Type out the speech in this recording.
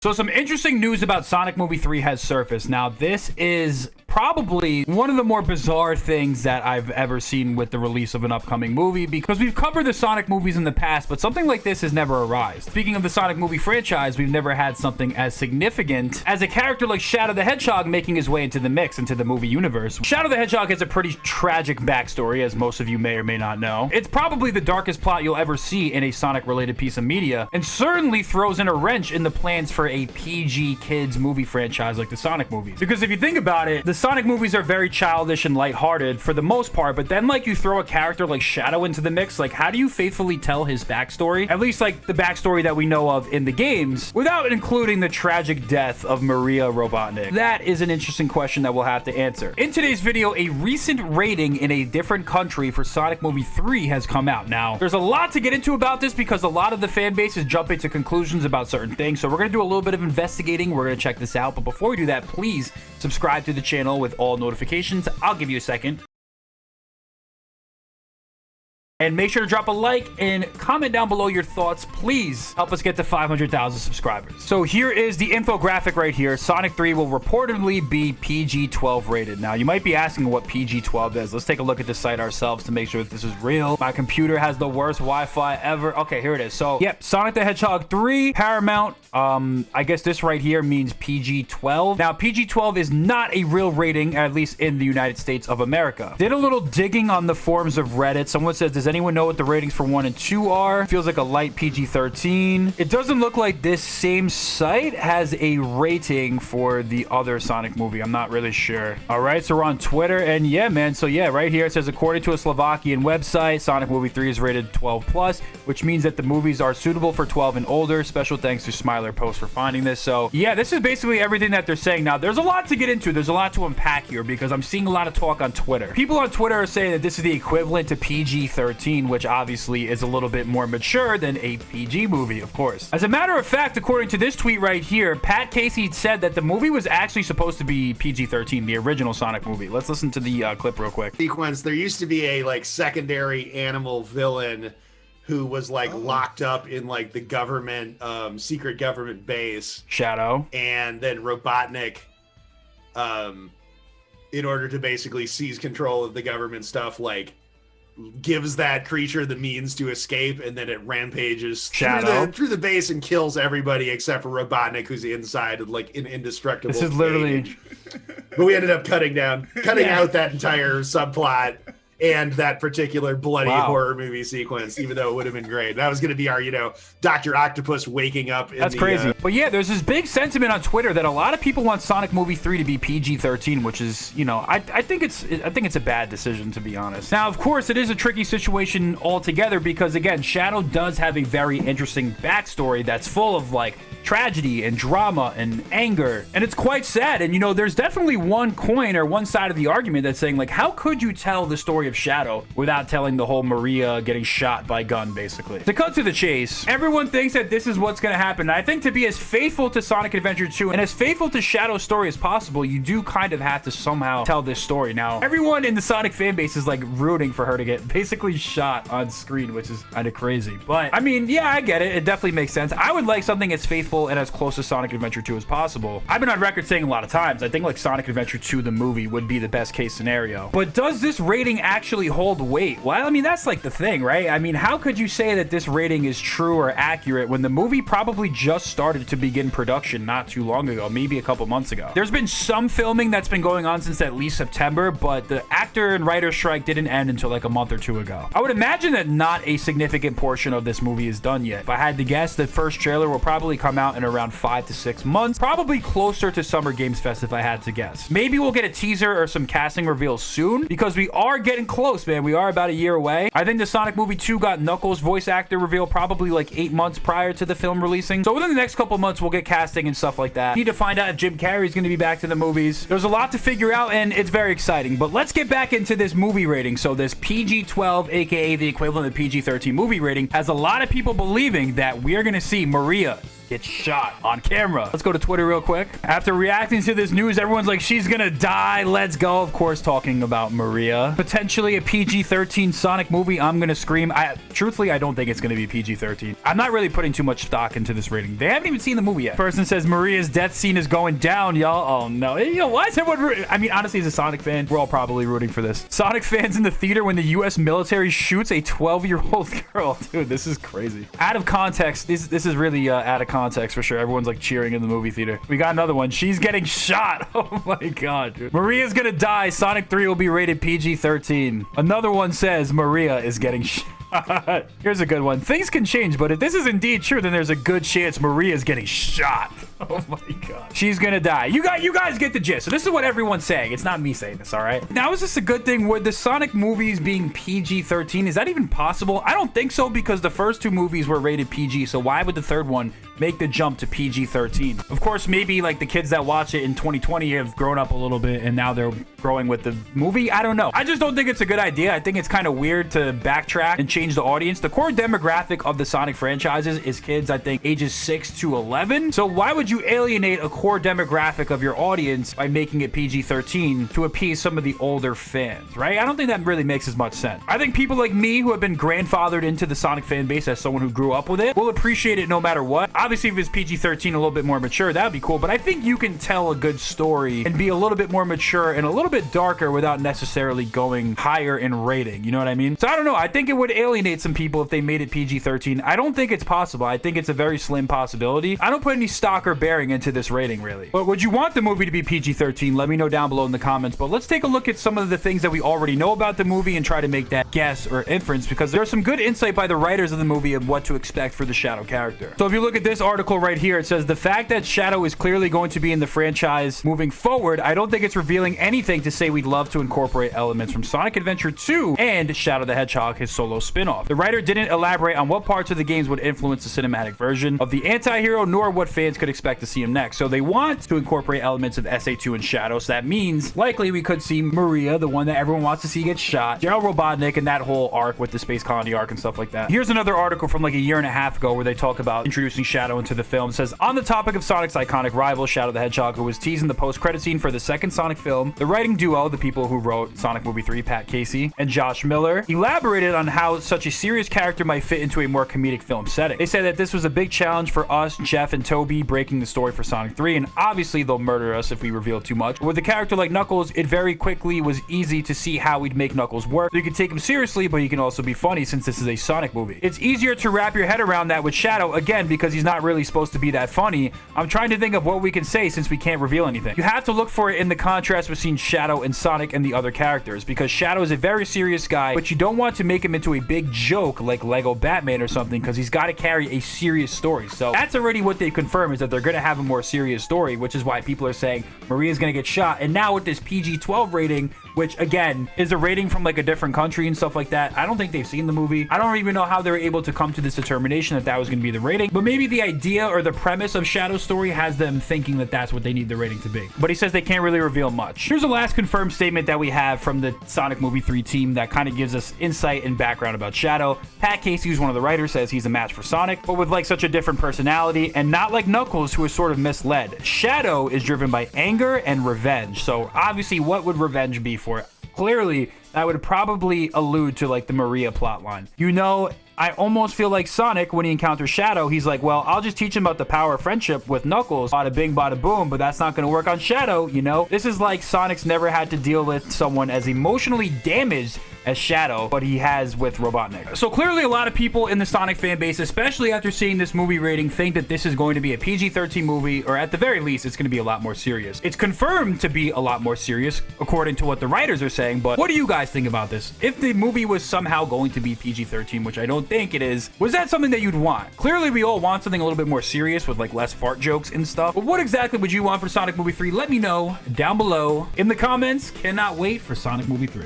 So some interesting news about Sonic Movie 3 has surfaced. Now, this is probably one of the more bizarre things that I've ever seen with the release of an upcoming movie, because we've covered the Sonic movies in the past, but something like this has never arisen. Speaking of the Sonic movie franchise, we've never had something as significant as a character like Shadow the Hedgehog making his way into the mix, into the movie universe. Shadow the Hedgehog has a pretty tragic backstory, as most of you may or may not know. It's probably the darkest plot you'll ever see in a Sonic-related piece of media, and certainly throws in a wrench in the plans for a PG kids movie franchise like the Sonic movies. Because if you think about it, the Sonic movies are very childish and lighthearted for the most part, but then like you throw a character like Shadow into the mix, like how do you faithfully tell his backstory, at least like the backstory that we know of in the games, without including the tragic death of Maria Robotnik? That is an interesting question that we'll have to answer. In today's video, a recent rating in a different country for Sonic Movie 3 has come out. Now, there's a lot to get into about this because a lot of the fan base is jumping to conclusions about certain things, so we're going to do a little bit of investigating. We're going to check this out, but before we do that, please subscribe to the channel with all notifications. I'll give you a second. And make sure to drop a like and comment down below your thoughts. Please help us get to 500,000 subscribers. So here is the infographic right here. Sonic 3 will reportedly be PG-12 rated. Now, you might be asking what PG-12 is. Let's take a look at the site ourselves to make sure that this is real. My computer has the worst Wi-Fi ever. Okay, here it is. So, yep, Sonic the Hedgehog 3, Paramount. I guess this right here means PG-12. Now, PG-12 is not a real rating, at least in the United States of America. Did a little digging on the forums of Reddit. Someone says, does anyone know what the ratings for 1 and 2 are? Feels like a light PG-13. It doesn't look like this same site has a rating for the other Sonic movie. I'm not really sure. All right, so we're on Twitter, and yeah, man. So yeah, right here it says, according to a Slovakian website, Sonic Movie 3 is rated 12+, which means that the movies are suitable for 12 and older. Special thanks to Smiler Post for finding this. So yeah, this is basically everything that they're saying. Now, there's a lot to get into. There's a lot to unpack here because I'm seeing a lot of talk on Twitter. People on Twitter are saying that this is the equivalent to PG-13, which obviously is a little bit more mature than a PG movie, of course. As a matter of fact, according to this tweet right here, Pat Casey said that the movie was actually supposed to be PG-13, the original Sonic movie. Let's listen to the clip real quick. Sequence. There used to be a like secondary animal villain who was like locked up in like the government, secret government base. Shadow. And then Robotnik, in order to basically seize control of the government stuff, like gives that creature the means to escape, and then it rampages through the base and kills everybody except for Robotnik, who's inside of like an indestructible This is literally but we ended up cutting out that entire subplot and that particular bloody horror movie sequence, even though it would have been great. That was going to be our, Dr. Octopus waking up. That's crazy. But yeah, there's this big sentiment on Twitter that a lot of people want Sonic Movie 3 to be PG-13, which is, I think it's a bad decision, to be honest. Now, of course, it is a tricky situation altogether because, again, Shadow does have a very interesting backstory that's full of, like, tragedy and drama and anger, and it's quite sad. And there's definitely one coin or one side of the argument that's saying, like, how could you tell the story of Shadow without telling the whole Maria getting shot by gun, basically? To cut to the chase, everyone thinks that this is what's going to happen. And I think to be as faithful to Sonic Adventure 2 and as faithful to Shadow's story as possible, you do kind of have to somehow tell this story. Now, everyone in the Sonic fan base is like rooting for her to get basically shot on screen, which is kind of crazy. But I mean, yeah, I get it. It definitely makes sense. I would like something as faithful and as close to Sonic Adventure 2 as possible. I've been on record saying a lot of times, I think like Sonic Adventure 2, the movie, would be the best case scenario. But does this rating actually hold weight? Well, I mean, that's like the thing, right? I mean, how could you say that this rating is true or accurate when the movie probably just started to begin production not too long ago, maybe a couple months ago? There's been some filming that's been going on since at least September, but the actor and writer strike didn't end until like a month or two ago. I would imagine that not a significant portion of this movie is done yet. If I had to guess, the first trailer will probably come out in around 5 to 6 months, probably closer to Summer Games Fest if I had to guess. Maybe we'll get a teaser or some casting reveals soon because we are getting close, man. We are about a year away. I think the Sonic Movie 2 got Knuckles voice actor reveal probably like 8 months prior to the film releasing. So within the next couple months, we'll get casting and stuff like that. Need to find out if Jim Carrey is going to be back to the movies. There's a lot to figure out and it's very exciting, but let's get back into this movie rating. So this PG-12, aka the equivalent of PG-13 movie rating, has a lot of people believing that we are going to see Maria gets shot on camera. Let's go to Twitter real quick. After reacting to this news, everyone's like, she's gonna die. Let's go. Of course, talking about Maria. Potentially a PG-13 Sonic movie. I'm gonna scream. Truthfully, I don't think it's gonna be PG-13. I'm not really putting too much stock into this rating. They haven't even seen the movie yet. Person says Maria's death scene is going down, y'all. Oh no. Yo, why is everyone I mean, honestly, as a Sonic fan, we're all probably rooting for this. Sonic fans in the theater when the US military shoots a 12-year-old girl. Dude, this is crazy. Out of context. This is really out of context for sure. Everyone's like cheering in the movie theater. We got another one. She's getting shot. Oh my god, dude. Maria's gonna die. Sonic 3 will be rated PG-13. Another one says Maria is getting shot. Here's a good one. Things can change, but if this is indeed true, then there's a good chance Maria's getting shot. Oh my god. She's gonna die. You guys get the gist. So this is what everyone's saying. It's not me saying this, all right? Now, is this a good thing? Would the Sonic movies being PG-13, is that even possible? I don't think so, because the first two movies were rated PG, so why would the third one make the jump to PG-13? Of course, maybe like the kids that watch it in 2020 have grown up a little bit and now they're growing with the movie. I don't know. I just don't think it's a good idea. I think it's kind of weird to backtrack and change the audience. The core demographic of the Sonic franchises is kids, I think, ages 6 to 11. So why would you alienate a core demographic of your audience by making it PG-13 to appease some of the older fans, right? I don't think that really makes as much sense. I think people like me who have been grandfathered into the Sonic fan base as someone who grew up with it will appreciate it no matter what. Obviously, if it's PG-13 a little bit more mature, that would be cool, but I think you can tell a good story and be a little bit more mature and a little bit darker without necessarily going higher in rating. You know what I mean? So I don't know. I think it would alienate some people if they made it PG-13. I don't think it's possible. I think it's a very slim possibility. I don't put any stock or bearing into this rating, really. But would you want the movie to be PG-13? Let me know down below in the comments. But let's take a look at some of the things that we already know about the movie and try to make that guess or inference, because there's some good insight by the writers of the movie of what to expect for the Shadow character. So if you look at this article right here, it says the fact that Shadow is clearly going to be in the franchise moving forward, I don't think it's revealing anything to say we'd love to incorporate elements from Sonic Adventure 2 and Shadow the Hedgehog, his solo spin-off. The writer didn't elaborate on what parts of the games would influence the cinematic version of the anti-hero, nor what fans could expect to see him next. So they want to incorporate elements of SA2 and Shadow, so that means likely we could see Maria, the one that everyone wants to see get shot, Gerald Robotnik, and that whole arc with the Space Colony arc and stuff like that. Here's another article from like a year and a half ago where they talk about introducing Shadow into the film. It says, on the topic of Sonic's iconic rival, Shadow the Hedgehog, who was teased in the post-credit scene for the second Sonic film, the writing duo, the people who wrote Sonic Movie 3, Pat Casey and Josh Miller, elaborated on how such a serious character might fit into a more comedic film setting. They said that this was a big challenge for us, Jeff and Toby, breaking the story for Sonic 3, and obviously they'll murder us if we reveal too much. But with a character like Knuckles, it very quickly was easy to see how we'd make Knuckles work. So you can take him seriously, but he can also be funny since this is a Sonic movie. It's easier to wrap your head around that with Shadow, again, because he's not really supposed to be that funny. I'm trying to think of what we can say since we can't reveal anything. You have to look for it in the contrast between Shadow and Sonic and the other characters, because Shadow is a very serious guy, but you don't want to make him into a big joke like Lego Batman or something, because he's got to carry a serious story. So that's already what they confirm, is that they're going to have a more serious story, which is why people are saying Maria's going to get shot. And now with this PG-12 rating, which again is a rating from like a different country and stuff like that, I don't think they've seen the movie. I don't even know how they were able to come to this determination that that was going to be the rating, but maybe the idea or the premise of Shadow's story has them thinking that that's what they need the rating to be. But he says they can't really reveal much. Here's the last confirmed statement that we have from the Sonic Movie 3 team that kind of gives us insight and background about Shadow. Pat Casey, who's one of the writers, says he's a match for Sonic, but with like such a different personality and not like Knuckles, who is sort of misled. Shadow is driven by anger and revenge. So obviously, what would revenge be for? Clearly, that would probably allude to like the Maria plotline. You know, I almost feel like Sonic, when he encounters Shadow, he's like, well, I'll just teach him about the power of friendship with Knuckles. Bada bing, bada boom, but that's not going to work on Shadow, you know? This is like Sonic's never had to deal with someone as emotionally damaged as Shadow, but he has with Robotnik. So clearly a lot of people in the Sonic fan base, especially after seeing this movie rating, think that this is going to be a PG-13 movie, or at the very least, it's going to be a lot more serious. It's confirmed to be a lot more serious, according to what the writers are saying, but what do you guys think about this? If the movie was somehow going to be PG-13, which I don't think it is, was that something that you'd want? Clearly, we all want something a little bit more serious with like less fart jokes and stuff, but what exactly would you want for Sonic Movie 3? Let me know down below in the comments. Cannot wait for Sonic Movie 3.